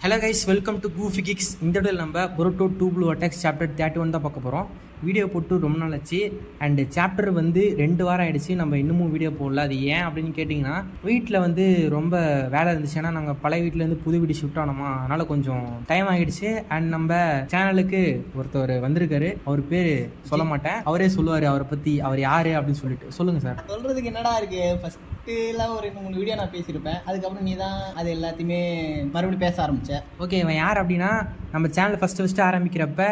Hello guys, welcome to Goofy Kicks. இந்த இடத்துல நம்ம பொரோட்டோ 2 ப்ளூ அட்டாக்ஸ் சாப்டர் 31 தான் பார்க்க போகிறோம். வீடியோ போட்டு ரொம்ப நாள் ஆச்சு அண்டு சாப்டர் வந்து 2 வாரம் ஆகிடுச்சு. நம்ம இன்னமும் வீடியோ போடல. அது ஏன் அப்படின்னு கேட்டிங்கன்னா, வீட்டில் வந்து ரொம்ப வேலை இருந்துச்சு. ஏன்னா நாங்கள் பழைய வீட்டிலேருந்து புது வீடு ஷிஃப்ட் ஆனோமா, அதனால் கொஞ்சம் டைம் ஆகிடுச்சு. அண்ட் நம்ம சேனலுக்கு ஒருத்தர் வந்திருக்காரு. அவர் பேர் சொல்ல மாட்டேன், அவரே சொல்லுவார் அவரை பற்றி. அவர் யார் அப்படின்னு சொல்லிட்டு சொல்லுங்கள் சார். சொல்கிறதுக்கு என்னடா இருக்குது? ஃபஸ்ட்டுலாம் ஒரு 2-3 வீடியோ நான் பேசியிருப்பேன். அதுக்கப்புறம் நீ தான் அது எல்லாத்தையுமே மறுபடியும் பேச ஆரம்பித்தேன். ஓகே, இவன் யார் அப்படின்னா, நம்ம சேனல் ஃபஸ்ட்டு ஆரம்பிக்கிறப்ப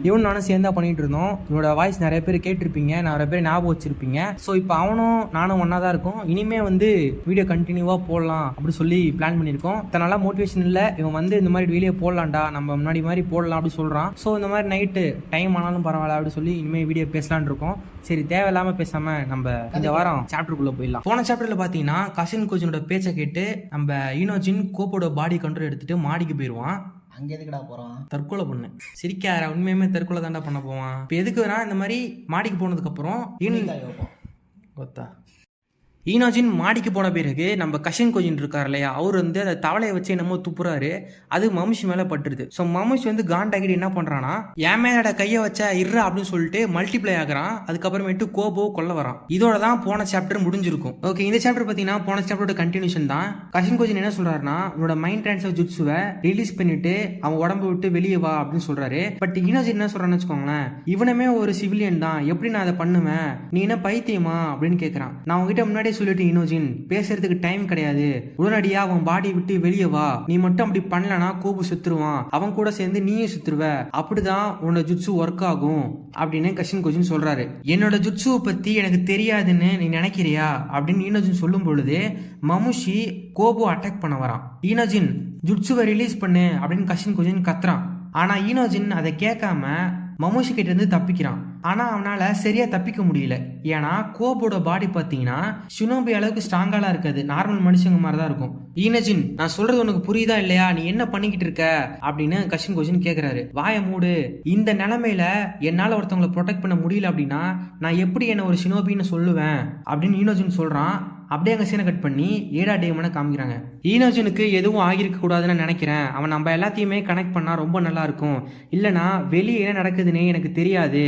இவன் நானும் சேர்ந்தா பண்ணிட்டு இருந்தோம். இவனோட வாய்ஸ் நிறைய பேர் கேட்டிருப்பீங்க, நிறைய பேர் ஞாபகம் வச்சிருப்பீங்க. ஸோ இப்போ அவனும் நானும் ஒன்றா தான் இருக்கும். இனிமேல் வந்து வீடியோ கண்டினியூவாக போடலாம் அப்படின்னு சொல்லி பிளான் பண்ணியிருக்கோம். இதனால மோட்டிவேஷன் இல்லை, இவன் வந்து இந்த மாதிரி வீடியோ போடலாம்டா, நம்ம முன்னாடி மாதிரி போடலாம் அப்படின்னு சொல்கிறான். ஸோ இந்த மாதிரி நைட்டு டைம் ஆனாலும் பரவாயில்ல அப்படின்னு சொல்லி இனிமேல் வீடியோ பேசலான் இருக்கோம். சரி, தேவையில்லாமல் பேசாமல் நம்ம இந்த வாரம் சாப்டருக்குள்ளே போயிடலாம். போன சாப்டரில் பார்த்தீங்கன்னா, கசின் கோச்சினோட பேச்சை கேட்டு நம்ம ஈனோஜின் கோப்போட பாடி கண்ட்ரோல் எடுத்துட்டு மாடிக்கு போயிடுவான். அங்கே எதுக்குடா போகிறான்? தற்கொலை பண்ணு. சிரிக்கார, உண்மையுமே தற்கொலை தாண்டா பண்ண போவான். இப்போ எதுக்குன்னா, இந்த மாதிரி மாடிக்கு போனதுக்கப்புறம் கொத்தா ஈனோஜின் மாடிக்கு போன பிறகு நம்ம கஷன் கோஜின் இருக்கார் இல்லையா, அவர் வந்து அந்த தவளையை வச்சு என்னமோ துப்புறாரு. அது மமுஷி மேலே பட்டுருது. ஸோ மமுஷி வந்து காண்டாகிட்டு என்ன பண்ணுறான்னா, என் மேலோட கையை வச்சா இர்றா அப்படின்னு சொல்லிட்டு மல்டிப்ளை ஆகிறான். அதுக்கப்புறமேட்டு கோபோ கொல்ல வரான். இதோட தான் போன சாப்டர் முடிஞ்சிருக்கும். ஓகே, இந்த சாப்டர் பார்த்தீங்கன்னா போன சாப்டரோட கண்டினியூஷன் தான். கஷன் கோஜின் என்ன சொல்றாருன்னா, உன்னோட மைண்ட் ட்ரான்ஸ்ஃபர் ஜுட்ஸுவை ரிலீஸ் பண்ணிட்டு அவன் உடம்பு விட்டு வெளியே வா அப்படின்னு சொல்றாரு. பட் ஈனோஜின் என்ன சொல்றான்னு வச்சுக்கோங்களேன், இவனமே ஒரு சிவிலியன் தான், எப்படி நான் அதை பண்ணுவேன், நீ என்ன பைத்தியமா அப்படின்னு கேட்கறான். நான் உங்ககிட்ட முன்னாடி சொல்லிட்டு ஈனோஜின், பேசுறதுக்கு டைம் கிடையாது, உடனடியா அவன் பாடி விட்டு வெளியே வா, நீ மட்டும் அப்படி பண்ணலனா கோபு சுத்துருவான், அவன் கூட சேர்ந்து நீயும் சுத்துருவ, அப்படிதான் உன்னோட ஜுட்சு ஒர்க் ஆகும் அப்படின்னு கஷின் கோஜின் சொல்றாரு. என்னோட ஜுட்சுவை பத்தி எனக்கு தெரியாதுன்னு நீ நினைக்கிறியா அப்படின்னு ஈனோஜின் சொல்லும் பொழுது மமுஷி கோபு அட்டாக் பண்ண வரான். ஈனோஜின் ஜுட்சுவை ரிலீஸ் பண்ணு அப்படின்னு கஷின் கோஜின் கத்துறான். ஆனா ஈனோஜின் அதை கேட்காம மமுஷி கிட்ட இருந்து தப்பிக்கிறான். ஆனா அவனால சரியா தப்பிக்க முடியல. ஏன்னா கோபோட பாடி பாத்தீங்கன்னா ஷினோபி அளவுக்கு ஸ்ட்ராங்காலாம் இருக்காது, நார்மல் மனுஷங்க மாதிரி தான் இருக்கும். ஈனோஜின், நான் சொல்றது உனக்கு புரியுதா இல்லையா, நீ என்ன பண்ணிக்கிட்டு இருக்க அப்படின்னு கஷின் கோஜின் கேக்குறாரு. வாய மூடு, இந்த நிலைமையில என்னால ஒருத்தவங்களை ப்ரொடெக்ட் பண்ண முடியல அப்படின்னா நான் எப்படி என்ன ஒரு ஷினோபின்னு சொல்லுவேன் அப்படின்னு ஈனோஜின் சொல்றான். அப்படியே அங்கே சீனை கட் பண்ணி ஏடா டேமனை காமிக்கிறாங்க. ஈனோஜனுக்கு எதுவும் ஆகியிருக்க கூடாதுன்னு நினைக்கிறேன், அவன் நம்ம எல்லாத்தையுமே கனெக்ட் பண்ணா ரொம்ப நல்லா இருக்கும், இல்லைனா வெளியே என்ன நடக்குதுன்னு எனக்கு தெரியாது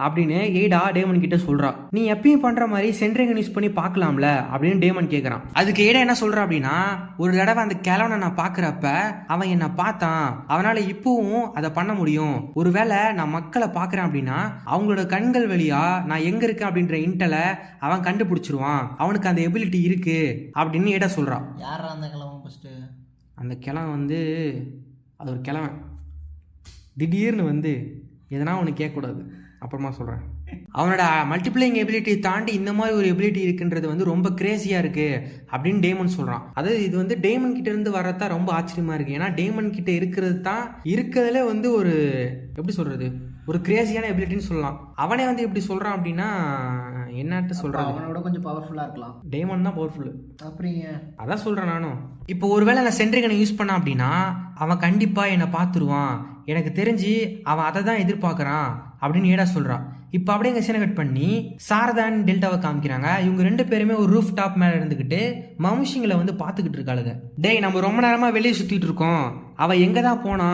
அப்படின்னு ஏடா டேமன் கிட்ட சொல்றா. நீ எப்பயும் பண்ற மாதிரி சென்ட்ரிங் யூஸ் பண்ணி பார்க்கலாம்ல அப்படின்னு டேமன் கேட்கறான். அதுக்கு ஏடா என்ன சொல்றா அப்படின்னா, ஒரு தடவை அந்த கிழவனை நான் பாக்குறப்ப அவன் என்ன பார்த்தான், அவனால இப்பவும் அதை பண்ண முடியும், ஒருவேளை நான் மக்களை பாக்குறேன் அப்படின்னா அவங்களோட கண்கள் வழியா நான் எங்க இருக்கேன் அப்படின்ற இன்டலை அவன் கண்டுபிடிச்சிருவான், அவனுக்கு அந்த எபிலிட்டி இருக்கு அப்படின்னு ஏடா சொல்றான். யாரா அந்த கிழவன்? ஃபர்ஸ்ட் அந்த கிழவன் வந்து அது ஒரு கிழவன். திடீர்னு வந்து எதனா ஒன்று கேட்கக்கூடாது, அப்புறமா சொல்கிறேன். அவனோட மல்டிப்ளைங் எபிலிட்டி தாண்டி இந்த மாதிரி ஒரு எபிலிட்டி இருக்குன்றது வந்து ரொம்ப கிரேசியாக இருக்குது அப்படின்னு டேமன் சொல்கிறான். அதாவது இது வந்து டேமன் கிட்ட இருந்து வர்றதா ரொம்ப ஆச்சரியமாக இருக்குது. ஏன்னா டேமன் கிட்ட இருக்கிறது தான் இருக்கிறதுல வந்து ஒரு எப்படி சொல்கிறது, ஒரு கிரேசியான எபிலிட்டின்னு சொல்லலாம். அவனே வந்து எப்படி சொல்கிறான் அப்படின்னா, என்னட்டு சொல்கிறான், அவனோட கொஞ்சம் பவர்ஃபுல்லாக இருக்கலாம். டேமன் தான் பவர்ஃபுல் அப்படிங்க, அதான் சொல்கிறேன் நானும். இப்போ ஒருவேளை நான் சென்ட்ரிகனை யூஸ் பண்ண அப்படின்னா அவன் கண்டிப்பாக என்னை பார்த்துருவான், எனக்கு தெரிஞ்சு அவன் அதை தான் எதிர்பார்க்குறான் அப்படின்னு ஏடா சொல்கிறான். இப்போ அப்படியே எங்கள் சீனை கட் பண்ணி சாரதான் டெல்டாவை காமிக்கிறாங்க. இவங்க 2 பேருமே ஒரு ரூஃப் டாப் மேலே இருந்துக்கிட்டு மமுஷிங்களை வந்து பார்த்துக்கிட்டு இருக்காளுங்க. டேய், நம்ம ரொம்ப நேரமாக வெளியே சுற்றிட்டு இருக்கோம், அவள் எங்கே தான் போனா,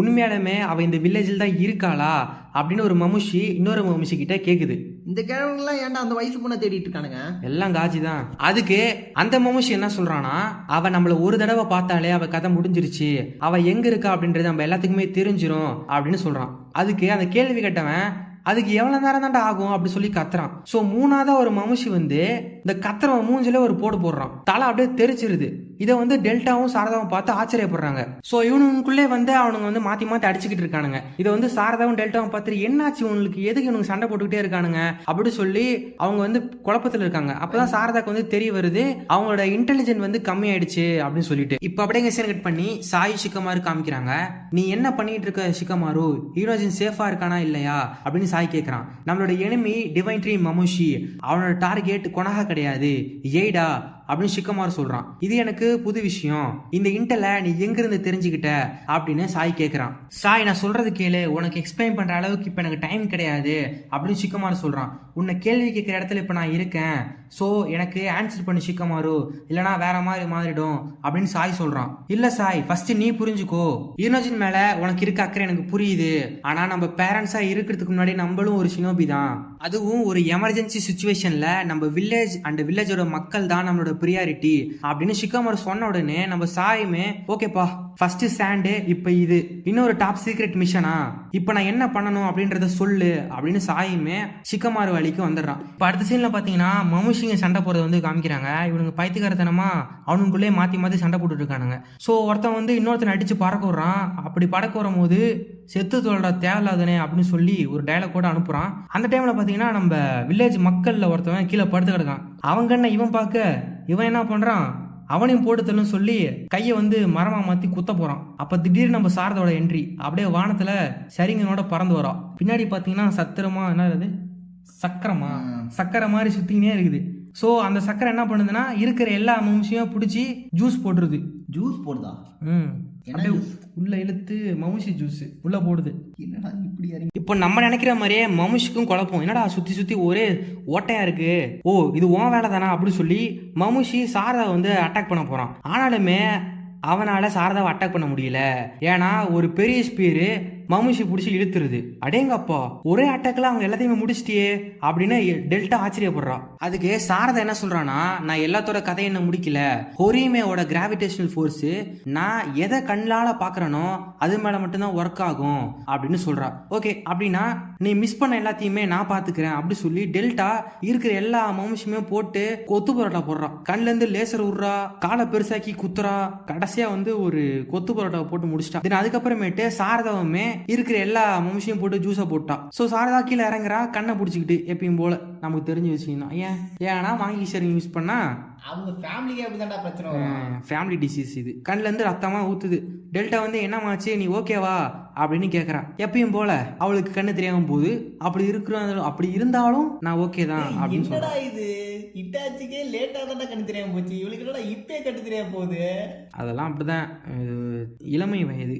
உண்மையாலுமே அவள் இந்த வில்லேஜில் தான் இருக்காளா அப்படின்னு ஒரு மமுஷி இன்னொரு மமுஷி கிட்ட கேட்குது. இந்த கிழவங்கெல்லாம் ஏன்டா அந்த வயசு பொண்ணை தேடிட்டு இருக்கானுங்க? எல்லாம் காஜி தான். அதுக்கு அந்த மமுஷி என்ன சொல்றானா, அவ நம்மள ஒரு தடவை பார்த்தாலே அவ கதை முடிஞ்சிருச்சு, அவ எங்க இருக்கா அப்படின்றது நம்ம எல்லாத்துக்குமே தெரிஞ்சிரும் அப்படின்னு சொல்றான். அதுக்கு அந்த கேள்வி கேட்டவன், அதுக்கு எவ்வளவு நேரம் தாண்டா ஆகும் அப்படி சொல்லி கத்துறான். ஸோ 3ஆவதா ஒரு மமுஷி வந்து இந்த கத்துறவன் மூஞ்சில ஒரு போடுறான். தலை அப்படியே தெரிச்சிருது. இதை வந்து டெல்டாவும் சாரதாவும் பார்த்து ஆச்சரியப்படுறாங்க. ஸோ இவனுக்குள்ளே வந்து அவனுங்க வந்து மாற்றி மாற்றி அடிச்சுக்கிட்டு இருக்கானுங்க. இதை வந்து சாரதாவும் டெல்டாவும் பார்த்துட்டு என்னாச்சு உங்களுக்கு, எதுக்கு இவனுக்கு சண்டை போட்டுக்கிட்டே இருக்கானுங்க அப்படி சொல்லி அவங்க வந்து குழப்பத்தில் இருக்காங்க. அப்போதான் சாரதாக்கு வந்து தெரிய வருது அவங்களோட இன்டெலிஜென்ட் வந்து கம்மி ஆயிடுச்சு அப்படின்னு சொல்லிட்டு. இப்போ அப்படியே சீன் கட் பண்ணி சாய் ஷிகமாரு காமிக்கிறாங்க. நீ என்ன பண்ணிட்டு இருக்க ஷிகமாரு, ஈனோஜின் சேஃபா இருக்கானா இல்லையா அப்படின்னு சாய் கேட்கிறான். நம்மளோட எனிமி டிவைன் ட்ரீ மமுஷி, அவனோட டார்கெட் கொனகா கிடையாது, ஏடா அப்படின்னு ஷிக்கமாரு சொல்றான். இது எனக்கு புது விஷயம், இந்த இன்டெல நீ எங்க இருந்து தெரிஞ்சுக்கிட்ட அப்படின்னு சாய் கேக்குறான். சாய் நான் சொல்றது கேளு, உனக்கு எக்ஸ்பிளைன் பண்ற அளவுக்கு இப்ப எனக்கு டைம் கிடையாது அப்படின்னு ஷிக்கமாரு சொல்றான். உன்னை கேள்வி கேட்கிற இடத்துல இப்ப நான் இருக்கேன், சோ எனக்கு ஆன்சர் பண்ணி ஷிக்கமாரு, இல்லனா வேற மாதிரி மாறிடும் அப்படின்னு சாய் சொல்றான். இல்ல சாய், ஃபர்ஸ்ட் நீ புரிஞ்சுக்கோ, ஈனோஜின் மேல உனக்கு இருக்க அக்கறை எனக்கு புரியுது. ஆனா நம்ம பேரண்ட்ஸா இருக்கிறதுக்கு முன்னாடி நம்மளும் ஒரு ஷினோபி தான், அதுவும் ஒரு எமர்ஜென்சி சுச்சுவேஷன்ல நம்ம வில்லேஜ் அண்ட் வில்லேஜோட மக்கள் தான் நம்மளோட பிரியாரிட்டி அப்படின்னு ஷிக்கமாரு சொன்ன உடனே நம்ம சாயுமே ஓகேப்பா, ஃபர்ஸ்ட் சாண்டு, இப்ப இது இன்னொரு டாப் சீக்ரெட் மிஷனா, இப்ப நான் என்ன பண்ணணும் அப்படின்றத சொல்லு அப்படின்னு சாயுமே ஷிக்கமாரு வழிக்கு வந்துடுறான். இப்ப அடுத்த சீன்ல பாத்தீங்கன்னா மமுஷிங்க சண்டை போறதை வந்து காமிக்கிறாங்க. இவனுங்க பைத்தியக்காரத்தனமா அவனுக்குள்ளே மாத்தி மாத்தி சண்டை போட்டுட்டு இருக்கானுங்க. சோ ஒருத்தன் வந்து இன்னொருத்தனை அடிச்சு பறக்க விடுறான். அப்படி பறக்க வரும் போது செத்து தோல்ற தேவையில்லாதனே அப்படின்னு சொல்லி ஒரு டைலாக் கூட அனுப்புறான். அந்த டைம்ல பாத்தீங்கன்னா நம்ம வில்லேஜ் மக்கள்ல ஒருத்தவன் கீழே படுத்து கிடக்கான். அவங்க என்ன இவன் பார்க்க இவன் என்ன பண்றான், அவனையும் போட்டு சொல்லி கையை வந்து மரமா மாத்தி குத்த போறான். அப்ப திடீர்னு நம்ம சாரதோட என்ட்ரி, அப்படியே வானத்துல சரிங்கனோட பறந்து வரோம். பின்னாடி பாத்தீங்கன்னா சத்திரமா என்ன சக்கரை மாதிரி சுத்தினே இருக்குது. சோ அந்த சக்கரை என்ன பண்ணுதுன்னா இருக்கிற எல்லா மமுஷியும் பிடிச்சி ஜூஸ் போட்டுருது. ஜூஸ் போடுதா? அப்படியே உள்ள இழுத்து மமுஷி ஜூஸ் உள்ள போடுது. என்னடா இப்படி இப்போ நம்ம நினைக்கிற மாதிரியே மமுஷிக்கும் குழப்பம், என்னடா சுத்தி சுத்தி ஒரே ஓட்டையா இருக்கு, ஓ இது உன் வேலை தானா அப்படின்னு சொல்லி மமுஷி சாரதா வந்து அட்டாக் பண்ண போறான். ஆனாலுமே அவனால சாரதாவை அட்டாக் பண்ண முடியல. ஏன்னா ஒரு பெரிய ஸ்பீரு மமுஷி பிடிச்சி இழுத்துருது. அடேங்கப்பா, ஒரே அட்டாக்ல அவங்க எல்லாத்தையுமே முடிச்சிட்டியே அப்படின்னு டெல்டா ஆச்சரியப்படுறா. அதுக்கு சாரதா என்ன சொல்றான்னா, நான் எல்லாத்தோட கதையை என்ன முடிக்கல, ஹொரிமேவோட கிராவிடேஷனல் ஃபோர்ஸ் நான் எதை கண்ணால பாக்குறனோ அது மேல மட்டும்தான் ஒர்க் ஆகும் அப்படின்னு சொல்றா. ஓகே, அப்படின்னா நீ மிஸ் பண்ண எல்லாத்தையுமே நான் பாத்துக்கிறேன் அப்படி சொல்லி டெல்டா இருக்கிற எல்லா மமுஷியுமே போட்டு கொத்து பரோட்டா போடுறான். கண்ல இருந்து லேசர் விடுறா, காலை பெருசாக்கி குத்துறா, கடைசியா வந்து ஒரு கொத்து பரோட்டா போட்டு முடிச்சிட்டா. அதுக்கப்புறமேட்டு சாரதாவுமே இருக்கிற எல்லா மனுஷையும் போட்டு ஜூஸை போட்டான். ஸோ சாரதா கீழே இறங்குறா கண்ணை பிடிச்சிக்கிட்டு, எப்பயும் போல நமக்கு தெரிஞ்ச விஷயம் தான். ஏன்னா வாங்கி ஷேரிங் யூஸ் பண்ணா அவங்க ஃபேமிலிக்கே அப்படிதான்டா பிரச்சனை வரும். ஃபேமிலி டிசீஸ் இது. கண்ணுல இருந்து ரத்தமா ஊத்துது. டெல்டா வந்து என்னமாச்சு நீ ஓகேவா அப்படின்னு கேட்கறா. எப்பயும் போல அவளுக்கு கண்ணு தெரியாம போகுது. அப்படி இருந்தாலும் நான் ஓகே தான் அப்படின்னு சொல்றா. இது இட்டாச்சிக்கே லேட்டா தான் கண்ணு தெரியாம போச்சு, இவளுக்கு என்னடா இப்பே கண்ணு தெரியாம போகுது. அதெல்லாம் அப்படிதான், இளமை வயது.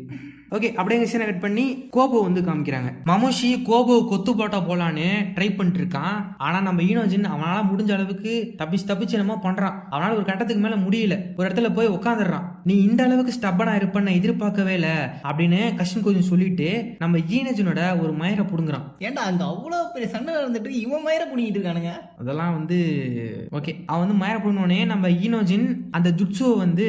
ஓகே, அப்படியே சீனை கட் பண்ணி கோபோ வந்து காமிக்கிறாங்க. மமுஷி கோபோ கொத்து போட்டா போலான்னு ட்ரை பண்ணிட்டு இருக்கான். ஆனா நம்ம ஈனோஜின் அவனால முடிஞ்ச அளவுக்கு தப்பிச்சு என்னமோ பண்றான். அவனால ஒரு கட்டத்துக்கு மேல முடியல, ஒரு இடத்துல போய் உட்காந்துடுறான். நீ இந்த அளவுக்கு ஸ்டப்பனா இருப்பன்னு எதிர்பார்க்கவே இல்ல அப்படின்னு கஷின் கொஞ்சம் சொல்லிட்டு நம்ம ஈனோஜினோட ஒரு மயரை புடுங்குறான். ஏன்டா அங்க அவ்வளவு பெரிய சண்டை நடந்துட்டு இவன் மயரை புடிங்கிட்டு இருக்கானுங்க. அதெல்லாம் வந்து ஓகே, அவன் வந்து மயரை புடுங்கினோடனே நம்ம ஈனோஜின் அந்த ஜுட்சுவை வந்து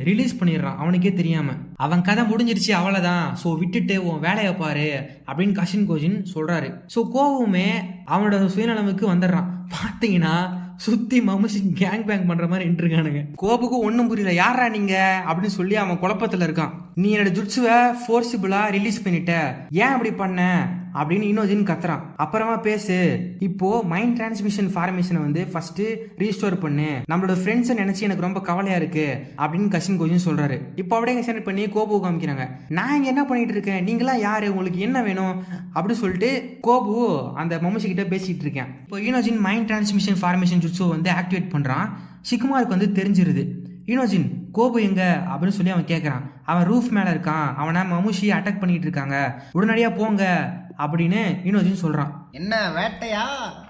ரிலீஸ் பண்ணிடுறான் அவனுக்கே தெரியாம. அவன் கதை முடிஞ்சிருச்சு அவ்வளவுதான், சோ விட்டுட்டு உன் வேலையை பாரு அப்படின்னு கஷின் கோஜின் சொல்றாரு. சோ கோவுமே அவனோட சுயநலமுக்கு வந்துடுறான். பாத்தீங்கன்னா சுத்தி மமுஷி கேங் பேங் பண்ற மாதிரி இருக்கானுங்க. கோபுக்கு ஒன்னும் புரியல, யாரா நீங்க அப்படின்னு சொல்லி அவன் குழப்பத்துல இருக்கான். நீ என்னோட ஜுட்சுவை ஃபோர்சிபிளா ரிலீஸ் பண்ணிட்ட, ஏன் அப்படி பண்ண அப்படின்னு ஈனோஜின் கத்துறான். அப்புறமா பேசு, இப்போ மைண்ட் டிரான்ஸ்மிஷன் ஃபார்மேஷனை வந்து ஃபர்ஸ்ட் ரீஸ்டோர் பண்ணு, நம்மளோட ஃப்ரெண்ட்ஸை நினைச்சு எனக்கு ரொம்ப கவலையா இருக்கு அப்படின்னு கஷின் கோஜின் சொல்றாரு. இப்போ அப்படியே சென்ட் பண்ணி கோபு காமிக்கிறாங்க. நான் இங்க என்ன பண்ணிட்டு இருக்கேன், நீங்களா யாரு, உங்களுக்கு என்ன வேணும் அப்படின்னு சொல்லிட்டு கோபு அந்த மமுஷி கிட்ட பேசிட்டு இருக்கேன். இப்போ ஈனோஜின் மைண்ட் டிரான்ஸ்மிஷன் ஃபார்மேஷன் ஜுட்சு வந்து ஆக்டிவேட் பண்றான். ஷிக்குமாருக்கு வந்து தெரிஞ்சிருது. ஈனோஜின் கோபு எங்க அப்படின்னு சொல்லி அவன் கேட்கறான். அவன் ரூஃப் மேல இருக்கான், அவனை மமுஷி அட்டாக் பண்ணிட்டு இருக்காங்க, உடனடியா போங்க அப்படின்னு ஈனோஜின் சொல்றான். என்ன வேட்டையா?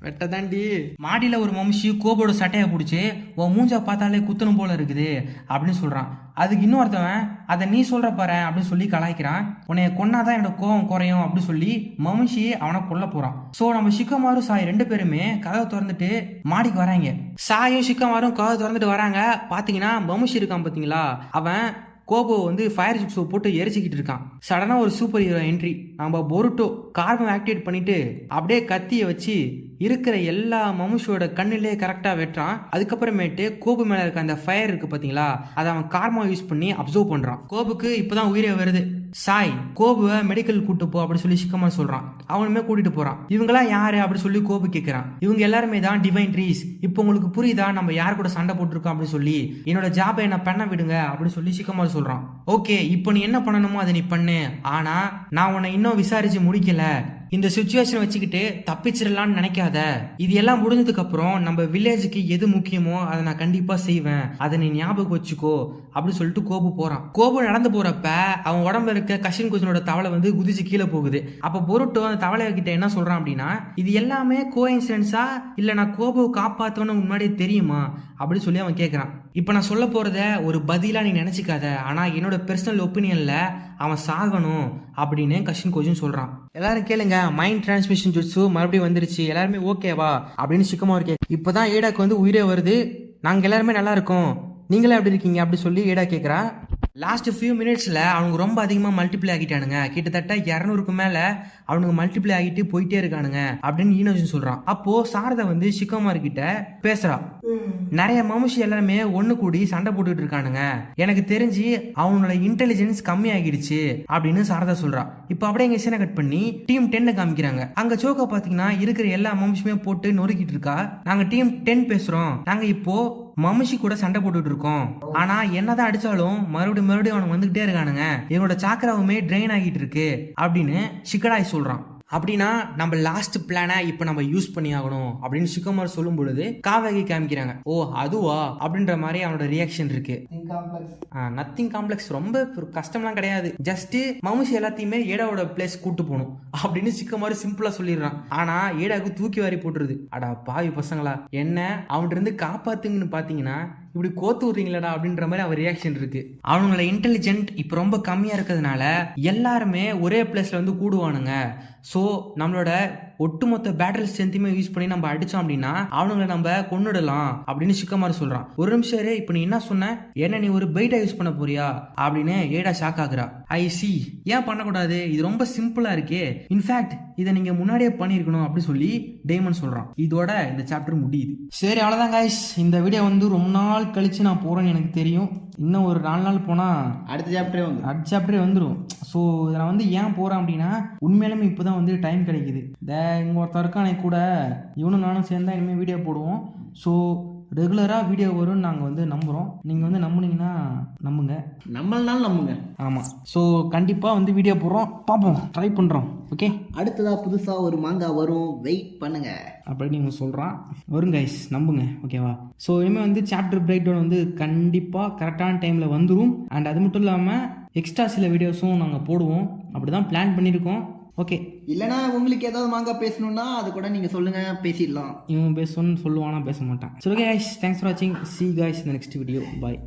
வெட்ட தாண்டி. மாடியில ஒரு மமுஷி கோபோட சட்டையை பிடிச்சி உன் மூஞ்சா பார்த்தாலே குத்தணும் போல இருக்குது அப்படின்னு சொல்றான். அதுக்கு இன்னொருத்தவன் அதை நீ சொல்ற பாரு அப்படின்னு சொல்லி கலாய்க்கிறான். உன்னைய கொன்னாதான் என்னோட கோவம் குறையும் அப்படின்னு சொல்லி மமுஷி அவனை கொல்ல போறான். சோ நம்ம ஷிக்கமாரு சாய் ரெண்டு பேருமே கதவை திறந்துட்டு மாடிக்கு வராங்க. சாயும் ஷிக்கமாரும் கதவை திறந்துட்டு வராங்க. பாத்தீங்கன்னா மமுஷி இருக்கான் பாத்தீங்களா, அவன் கோபோ வந்து ஃபயர் ஜிப்ஸோ போட்டு எரிச்சிக்கிட்டு இருக்கான். சடனா ஒரு சூப்பர் ஹீரோ என்ட்ரி. நம்ம பொருட்டோ கார்பன் ஆக்டிவேட் பண்ணிட்டு அப்படியே கத்திய வச்சு இருக்கிற எல்லா மமுஷோட கண்ணிலே கரெக்டா வெட்டுறான். அதுக்கப்புறமேட்டு கோபு மேல இருக்க அந்த ஃபயர் இருக்கு பாத்தீங்களா, அதை அவன் கார்மா யூஸ் பண்ணி அப்சர்வ் பண்றான். கோபுக்கு இப்பதான் உயிரே வருது. சாய் கோபுவை மெடிக்கல் கூட்டு போ அப்படின்னு சொல்லி சிக்கமா சொல்றான். அவனுமே கூட்டிட்டு போறான். இவங்களா யாரு அப்படின்னு சொல்லி கோபு கேட்கிறான். இவங்க எல்லாருமே தான் டிவைன் ட்ரீஸ். இப்போ உங்களுக்கு புரியுதா நம்ம யார் கூட சண்டை போட்டுருக்கோம் அப்படின்னு சொல்லி, என்னோட ஜாபை என்ன பண்ண விடுங்க அப்படின்னு சொல்லி சிக்கமா சொல்றான். ஓகே, இப்போ நீ என்ன பண்ணணுமோ அதை நீ பண்ணு, ஆனா நான் உன்னை இன்னும் விசாரிச்சு முடிக்கல. இந்த சுச்சுவேஷன் வச்சுக்கிட்டு தப்பிச்சிடலாம்னு நினைக்காத. இது எல்லாம் முடிஞ்சதுக்கு அப்புறம் நம்ம வில்லேஜுக்கு எது முக்கியமோ அதை நான் கண்டிப்பா செய்வேன், அதை நீ ஞாபகம் வச்சுக்கோ அப்படின்னு சொல்லிட்டு கோபு போறான். கோபு நடந்து போறப்ப அவன் உடம்புல இருக்க கஷின் கோஜனோட தவளை வந்து குதிச்சு கீழே போகுது. அப்ப பொருட்டு அந்த தவளை கிட்ட என்ன சொல்றான் அப்படின்னா, இது எல்லாமே கோஇன்சிடென்ஸா இல்ல நான் கோபுவை காப்பாத்துவேன்னு முன்னாடியே தெரியுமா அப்படின்னு சொல்லி அவன் கேட்கறான். இப்ப நான் சொல்ல போறத ஒரு பதிலா நீ நினைச்சுக்காத, ஆனா என்னோட பர்சனல் ஒப்பீனியன்ல அவன் சாகணும் அப்படின்னு கஷின் கோஜன் சொல்றான். எல்லாரும் கேளுங்க, மைண்ட் டிரான்ஸ்மிஷன் ஜுட்ஸு மறுபடியும் வந்துருச்சு, எல்லாருமே ஓகேவா அப்படின்னு சிக்கமாரு கேட்க. இப்பதான் ஏடாக்கு வந்து உயிரே வருது, நாங்க எல்லாருமே நல்லா இருக்கோம், நீங்களே எப்படி இருக்கீங்க அப்படி சொல்லி ஏடா கேட்குறா. லாஸ்ட் ஃபியூ மினிட்ஸில் அவனுக்கு ரொம்ப அதிகமாக மல்டிப்ளை ஆகிட்டானுங்க. கிட்டத்தட்ட 200க்கு மேலே அவனுக்கு மல்டிப்ளை ஆகிட்டு போயிட்டே இருக்கானுங்க அப்படின்னு ஈனோஜன் சொல்கிறான். அப்போது சாரதா வந்து ஷிகோமார் கிட்ட பேசுகிறா. நிறைய மனுஷி எல்லாருமே ஒன்று கூடி சண்டை போட்டுட்டு இருக்கானுங்க, எனக்கு தெரிஞ்சு அவனோட இன்டெலிஜென்ஸ் கம்மி ஆகிடுச்சு அப்படின்னு சாரதா சொல்றா. இப்போ அப்படியே எங்க சீனை கட் பண்ணி டீம் 10 காமிக்கிறாங்க. அங்க சோக்கா பாத்தீங்கன்னா இருக்கிற எல்லா மனுஷுமே போட்டு நொறுக்கிட்டு இருக்கா. நாங்க டீம் 10 பேசுறோம், நாங்க இப்போ மனுஷி கூட சண்டை போட்டுட்டு இருக்கோம், ஆனா என்னதான் அடிச்சாலும் மறுபடியும் அவனுக்கு வந்துகிட்டே இருக்கானுங்க, என்னோட சாக்கராவுமே ட்ரெயின் ஆகிட்டு இருக்கு அப்படின்னு ஷிகடாய் சொல்றான். அப்படின்னா நம்ம லாஸ்ட் பிளானை இப்போ நம்ம யூஸ் பண்ணி ஆகணும் அப்படின்னு சிக்கமார் சொல்லும் பொழுது காவேரி காமிக்கிறாங்க. ஓ அதுவா அப்படின்ற மாதிரி அவனோட ரியாக்ஷன் இருக்கு. நத்திங் காம்ப்ளெக்ஸ் ரொம்ப கஷ்டம்லாம் கிடையாது, ஜஸ்ட் மமுஷி எல்லாத்தையுமே ஏடாவோட பிளேஸ் கூட்டு போகணும் அப்படின்னு சிக்கமாரி சிம்பிளா சொல்லிடுறான். ஆனா ஏடாவுக்கு தூக்கி வாரி போட்டுருது. அடா பாவி பசங்களா, என்ன அவன்கிட்ட இருந்து காப்பாத்துங்கன்னு பாத்தீங்கன்னா இப்படி கோத்து விடுறீங்களா அப்படின்ற மாதிரி அவர் ரியாக்ஷன் இருக்கு. அவங்களோட இன்டெலிஜென்ட் இப்போ ரொம்ப கம்மியா இருக்கிறதுனால எல்லாருமே ஒரே பிளேஸ்ல வந்து கூடுவானுங்க. ஸோ நம்மளோட ஒட்டுமொத்த பேட்டரி ஸ்ட்ரென்த்தையுமே யூஸ் பண்ணி நம்ம அடிச்சோம் அப்படின்னா அவனுங்களை நம்ம கொன்னுடலாம் அப்படின்னு சிக்கமாரி சொல்றான். ஒரு நிமிஷம் இப்போ நீ என்ன சொன்ன, என்ன நீ ஒரு பைட்டா யூஸ் பண்ண போறியா அப்படின்னு ஏடா ஷாக் ஆகுறா. ஐ சி, ஏன் பண்ணக்கூடாது, இது ரொம்ப சிம்பிளா இருக்கே, இன்ஃபேக்ட் இதை நீங்க முன்னாடியே பண்ணிருக்கணும் அப்படி சொல்லி டேமன் சொல்றான். இதோட இந்த சாப்டர் முடியுது. சரி அவ்வளவுதான் கைஸ், இந்த வீடியோ வந்து ரொம்ப நாள் கழிச்சு நான் போறேன்னு எனக்கு தெரியும். இன்னும் ஒரு 4 நாள் போனா அடுத்த சாப்டரே வந்துடும். ஸோ இதை நான் வந்து ஏன் போறேன் அப்படின்னா உண்மையிலுமே இப்போதான் வந்து டைம் கிடைக்குது. இங்க ஒருத்தர் இருக்கானே கூட, இவனும் நானும் சேர்ந்தா இனிமேல் வீடியோ போடுவோம். ஸோ ரெகுலராக வீடியோ வரும்னு நாங்கள் வந்து நம்புகிறோம். நீங்கள் வந்து நம்புனீங்கன்னா நம்புங்க, நம்மளாலும் நம்புங்க. ஆமாம், ஸோ கண்டிப்பாக வந்து வீடியோ போடுறோம், பார்ப்போம், ட்ரை பண்ணுறோம். ஓகே, அடுத்ததாக புதுசாக ஒரு மாங்கா வரும், வெயிட் பண்ணுங்க அப்படின்னு நீங்கள் சொல்கிறான். வரும் கைஸ், நம்புங்க. ஓகேவா? ஸோ இனிமேல் வந்து சாப்டர் பிரேக் டவுன் வந்து கண்டிப்பாக கரெக்டான டைமில் வந்துடும். அண்ட் அது மட்டும் இல்லாமல் எக்ஸ்ட்ரா சில வீடியோஸும் நாங்கள் போடுவோம், அப்படி தான் பிளான் பண்ணியிருக்கோம். ஓகே, இல்லைனா உங்களுக்கு ஏதாவது மாங்கா பேசணும்னா அது கூட நீங்கள் சொல்லுங்கள், பேசிடலாம். இவன் பேசணும்னு சொல்லுவானா, பேச மாட்டான். சரி ஓகே கைஸ், தேங்க்ஸ் ஃபார் வாட்சிங், see you guys in the next video, bye.